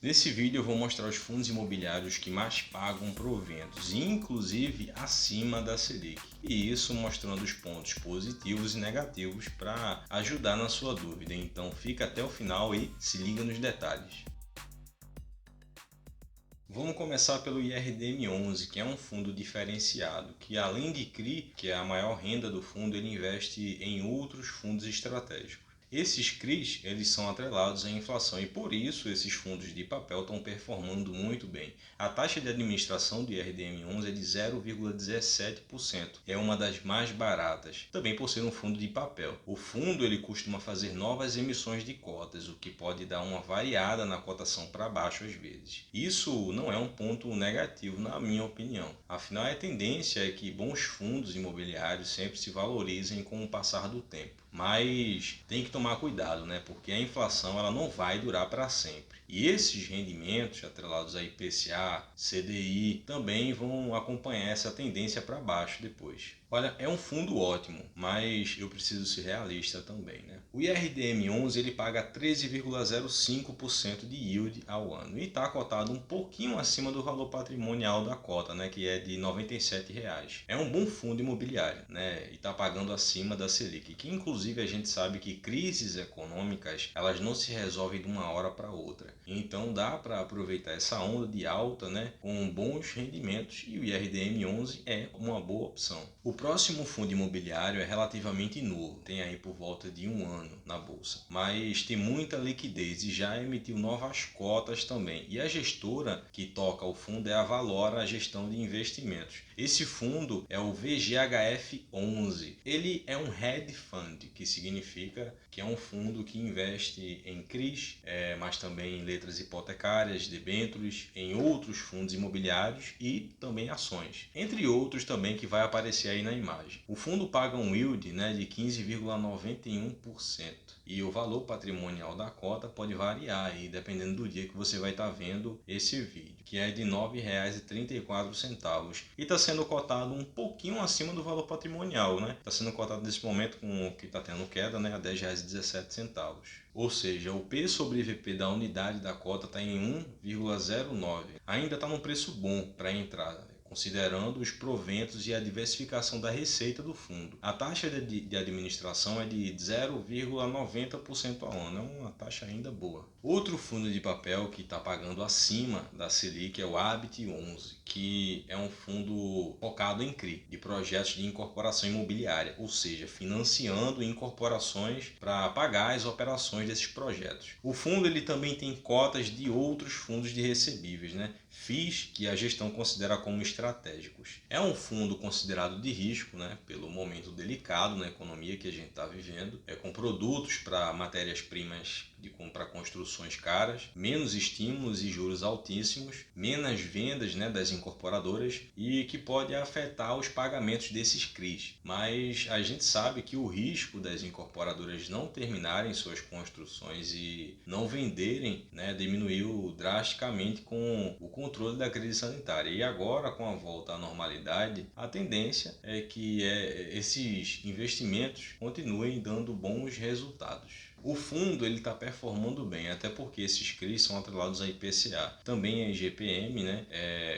Nesse vídeo eu vou mostrar os fundos imobiliários que mais pagam proventos, inclusive acima da Selic. E isso mostrando os pontos positivos e negativos para ajudar na sua dúvida. Então fica até o final e se liga nos detalhes. Vamos começar pelo IRDM11, que é um fundo diferenciado, que além de CRI, que é a maior renda do fundo, ele investe em outros fundos estratégicos. Esses CRIs, eles são atrelados à inflação e por isso esses fundos de papel estão performando muito bem. A taxa de administração do IRDM11 é de 0,17%, é uma das mais baratas, também por ser um fundo de papel. O fundo ele costuma fazer novas emissões de cotas, o que pode dar uma variada na cotação para baixo às vezes. Isso não é um ponto negativo na minha opinião, afinal a tendência é que bons fundos imobiliários sempre se valorizem com o passar do tempo. Mas tem que tomar cuidado, né? Porque a inflação ela não vai durar para sempre. E esses rendimentos atrelados a IPCA, CDI, também vão acompanhar essa tendência para baixo depois. Olha, é um fundo ótimo, mas eu preciso ser realista também, né? O IRDM11 ele paga 13,05% de yield ao ano e está cotado um pouquinho acima do valor patrimonial da cota, né? Que é de R$ 97,00. É um bom fundo imobiliário, né? E está pagando acima da Selic, que inclusive a gente sabe que crises econômicas elas não se resolvem de uma hora para outra. Então dá para aproveitar essa onda de alta, né? Com bons rendimentos e o IRDM11 é uma boa opção. O próximo fundo imobiliário é relativamente novo, tem aí por volta de um ano na bolsa, mas tem muita liquidez e já emitiu novas cotas também. E a gestora que toca o fundo é a Valora Gestão de Investimentos. Esse fundo é o VGHF11. Ele é um hedge fund, que significa que é um fundo que investe em CRIs, mas também em letras hipotecárias, debêntures, em outros fundos imobiliários e também ações, entre outros também que vai aparecer aí na imagem. O fundo paga um yield, né, de 15,91% e o valor patrimonial da cota pode variar aí, dependendo do dia que você vai estar vendo esse vídeo, que é de R$ 9,34 e está sendo cotado um pouquinho acima do valor patrimonial, né? Está sendo cotado nesse momento com o que está tendo queda, né, a R$ 10,17. Ou seja, o P sobre VP da unidade da cota está em 1,09. Ainda está num preço bom para entrar, considerando os proventos e a diversificação da receita do fundo. A taxa de administração é de 0,90% ao ano, é uma taxa ainda boa. Outro fundo de papel que está pagando acima da Selic é o Habit11, que é um fundo focado em CRI, de projetos de incorporação imobiliária, ou seja, financiando incorporações para pagar as operações desses projetos. O fundo ele também tem cotas de outros fundos de recebíveis, né? FIIs que a gestão considera como estratégicos. É um fundo considerado de risco, né, pelo momento delicado na economia que a gente está vivendo, com produtos para matérias-primas para construções caras, menos estímulos e juros altíssimos, menos vendas, né, das incorporadoras e que pode afetar os pagamentos desses CRIs. Mas a gente sabe que o risco das incorporadoras não terminarem suas construções e não venderem, né, diminuiu drasticamente com o controle da crise sanitária. E agora, com a volta à normalidade, a tendência é que esses investimentos continuem dando bons resultados. O fundo ele está performando bem, até porque esses CRIs são atrelados a IPCA, também a IGPM, né,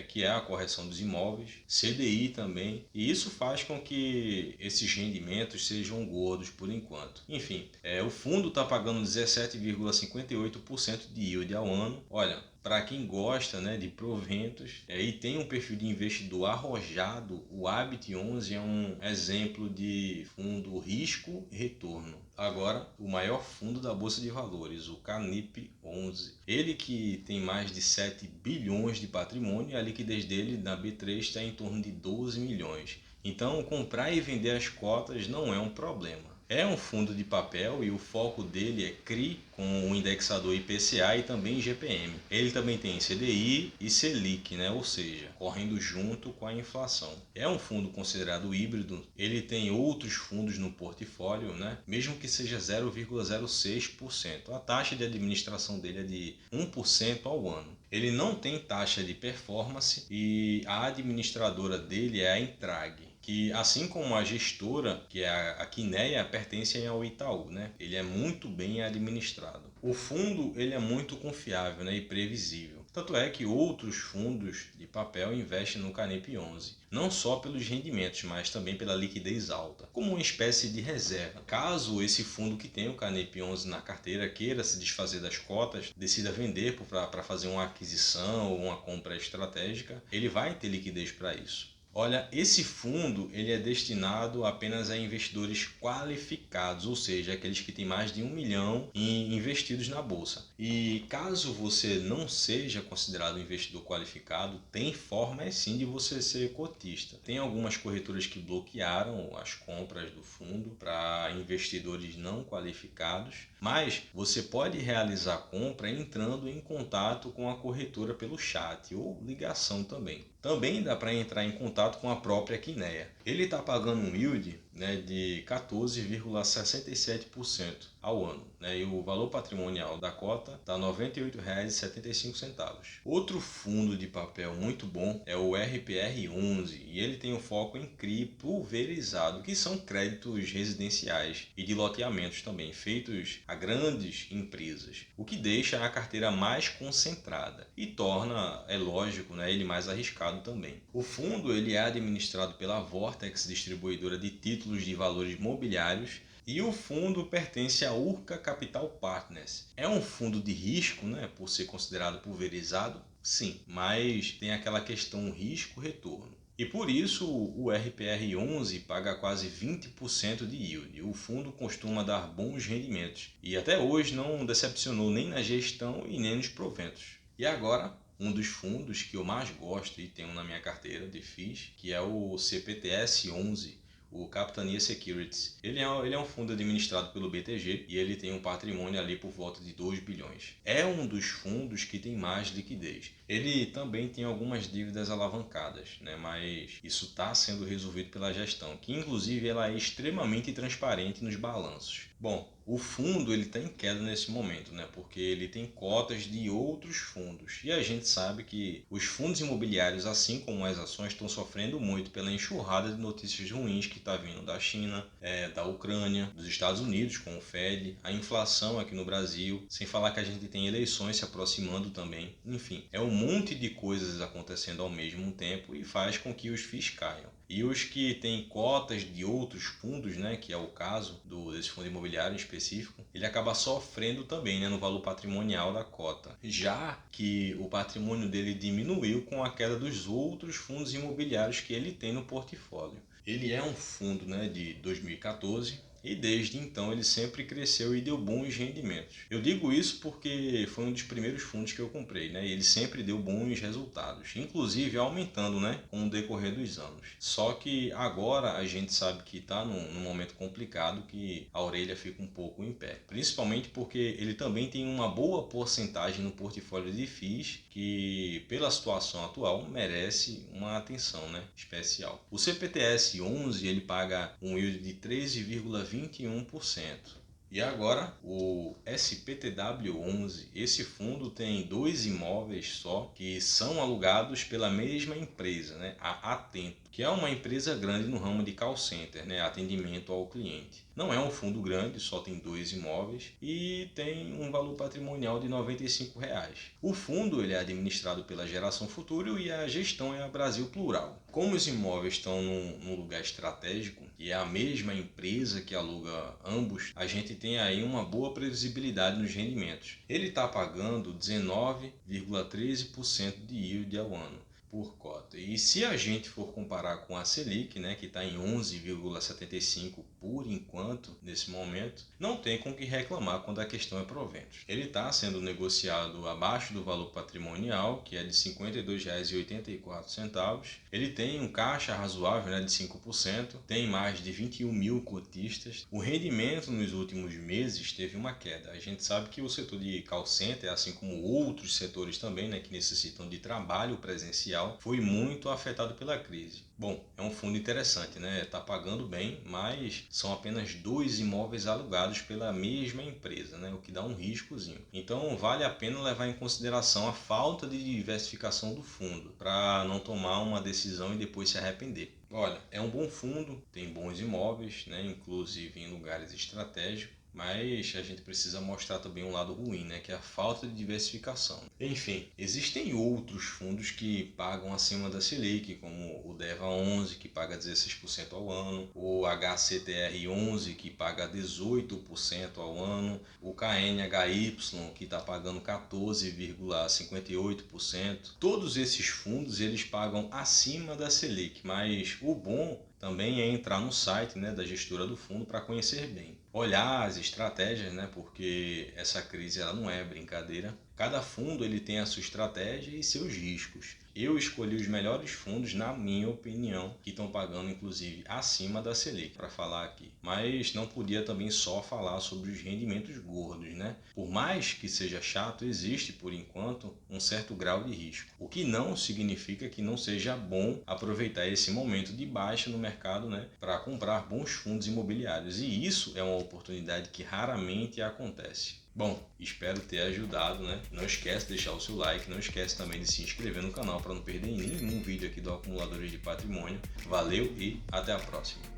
que é a correção dos imóveis, CDI também, e isso faz com que esses rendimentos sejam gordos por enquanto. Enfim, o fundo está pagando 17,58% de yield ao ano. Olha, para quem gosta, né, de proventos e tem um perfil de investidor arrojado, o Habit11 é um exemplo de fundo risco e retorno. Agora, o maior fundo da Bolsa de Valores, o Canip11. Ele que tem mais de 7 bilhões de patrimônio e a liquidez dele na B3 está em torno de 12 milhões. Então, comprar e vender as cotas não é um problema. É um fundo de papel e o foco dele é CRI com o indexador IPCA e também IGPM. Ele também tem CDI e Selic, né? Ou seja, correndo junto com a inflação. É um fundo considerado híbrido, ele tem outros fundos no portfólio, né? Mesmo que seja 0,06%. A taxa de administração dele é de 1% ao ano. Ele não tem taxa de performance e a administradora dele é a Intrag, que assim como a gestora, que é a Quineia, pertencem ao Itaú, né? Ele é muito bem administrado. O fundo ele é muito confiável, né, e previsível. Tanto é que outros fundos de papel investem no Canep 11, não só pelos rendimentos, mas também pela liquidez alta, como uma espécie de reserva. Caso esse fundo que tem o Canep 11 na carteira queira se desfazer das cotas, decida vender para fazer uma aquisição ou uma compra estratégica, ele vai ter liquidez para isso. Olha, esse fundo ele é destinado apenas a investidores qualificados, ou seja, aqueles que têm mais de 1 milhão investidos na bolsa. E caso você não seja considerado um investidor qualificado, tem forma sim de você ser cotista. Tem algumas corretoras que bloquearam as compras do fundo para investidores não qualificados, mas você pode realizar a compra entrando em contato com a corretora pelo chat ou ligação também. Também dá para entrar em contato com a própria Kinea. Ele está pagando um yield, né, de 14,67% ao ano, né, e o valor patrimonial da cota está R$ 98,75. Outro fundo de papel muito bom é o RPR11 e ele tem um foco em CRI pulverizado, que são créditos residenciais e de loteamentos também, feitos a grandes empresas, o que deixa a carteira mais concentrada e torna, é lógico, né, ele mais arriscado também. O fundo ele é administrado pela Vortex, distribuidora de títulos de valores imobiliários, e o fundo pertence à Urca Capital Partners. É um fundo de risco, né, por ser considerado pulverizado? Sim, mas tem aquela questão risco-retorno. E por isso o RPR11 paga quase 20% de yield. O fundo costuma dar bons rendimentos e até hoje não decepcionou nem na gestão e nem nos proventos. E agora, um dos fundos que eu mais gosto e tenho na minha carteira de FIIs, que é o CPTS11, o Capitania Securities. Ele é um fundo administrado pelo BTG e ele tem um patrimônio ali por volta de 2 bilhões. É um dos fundos que tem mais liquidez. Ele também tem algumas dívidas alavancadas, né? Mas isso está sendo resolvido pela gestão, que inclusive ela é extremamente transparente nos balanços. Bom, o fundo ele está em queda nesse momento, né? Porque ele tem cotas de outros fundos. E a gente sabe que os fundos imobiliários, assim como as ações, estão sofrendo muito pela enxurrada de notícias ruins que está vindo da China, da Ucrânia, dos Estados Unidos com o Fed, a inflação aqui no Brasil, sem falar que a gente tem eleições se aproximando também. Enfim, é um monte de coisas acontecendo ao mesmo tempo e faz com que os FIIs caiam. E os que têm cotas de outros fundos, né, que é o caso desse fundo imobiliário em específico, ele acaba sofrendo também, né, no valor patrimonial da cota, já que o patrimônio dele diminuiu com a queda dos outros fundos imobiliários que ele tem no portfólio. Ele é um fundo, né, de 2014 e desde então ele sempre cresceu e deu bons rendimentos. Eu digo isso porque foi um dos primeiros fundos que eu comprei, né? E ele sempre deu bons resultados, inclusive aumentando, né, com o decorrer dos anos. Só que agora a gente sabe que está num momento complicado que a orelha fica um pouco em pé, principalmente porque ele também tem uma boa porcentagem no portfólio de FIIs que, pela situação atual, merece uma atenção, né, especial. O CPTS 11 ele paga um yield de 13,21%. E agora o SPTW11, esse fundo tem 2 imóveis só que são alugados pela mesma empresa, né, a Atento, que é uma empresa grande no ramo de call center, né, atendimento ao cliente. Não é um fundo grande, só tem 2 imóveis e tem um valor patrimonial de R$ 95. O fundo ele é administrado pela Geração Futuro e a gestão é a Brasil Plural. Como os imóveis estão num lugar estratégico e é a mesma empresa que aluga ambos, a gente tem aí uma boa previsibilidade nos rendimentos. Ele está pagando 19,13% de yield ao ano por cota. E se a gente for comparar com a Selic, né, que está em 11,75 por enquanto, nesse momento, não tem com que reclamar quando a questão é proventos. Ele está sendo negociado abaixo do valor patrimonial, que é de R$ 52,84. Ele tem um caixa razoável, né, de 5%, tem mais de 21 mil cotistas. O rendimento nos últimos meses teve uma queda. A gente sabe que o setor de call center, assim como outros setores também, né, que necessitam de trabalho presencial, foi muito afetado pela crise. Bom, é um fundo interessante, né? Está pagando bem, mas são apenas 2 imóveis alugados pela mesma empresa, né? O que dá um riscozinho. Então vale a pena levar em consideração a falta de diversificação do fundo, para não tomar uma decisão e depois se arrepender. Olha, é um bom fundo, tem bons imóveis, né? Inclusive em lugares estratégicos, Mas a gente precisa mostrar também um lado ruim, né? Que é a falta de diversificação. Enfim, existem outros fundos que pagam acima da Selic, como o DEVA11, que paga 16% ao ano, o HCTR11, que paga 18% ao ano, o KNHY, que está pagando 14,58%. Todos esses fundos eles pagam acima da Selic, mas o bom também é entrar no site, né, da gestora do fundo para conhecer bem. Olhar as estratégias, né, porque essa crise ela não é brincadeira. Cada fundo ele tem a sua estratégia e seus riscos. Eu escolhi os melhores fundos, na minha opinião, que estão pagando inclusive acima da Selic para falar aqui. Mas não podia também só falar sobre os rendimentos gordos, né? Por mais que seja chato, existe por enquanto um certo grau de risco. O que não significa que não seja bom aproveitar esse momento de baixa no mercado, né, para comprar bons fundos imobiliários. E isso é uma oportunidade que raramente acontece. Bom, espero ter ajudado, né? Não esquece de deixar o seu like, não esquece também de se inscrever no canal para não perder nenhum vídeo aqui do Acumuladores de Patrimônio. Valeu e até a próxima!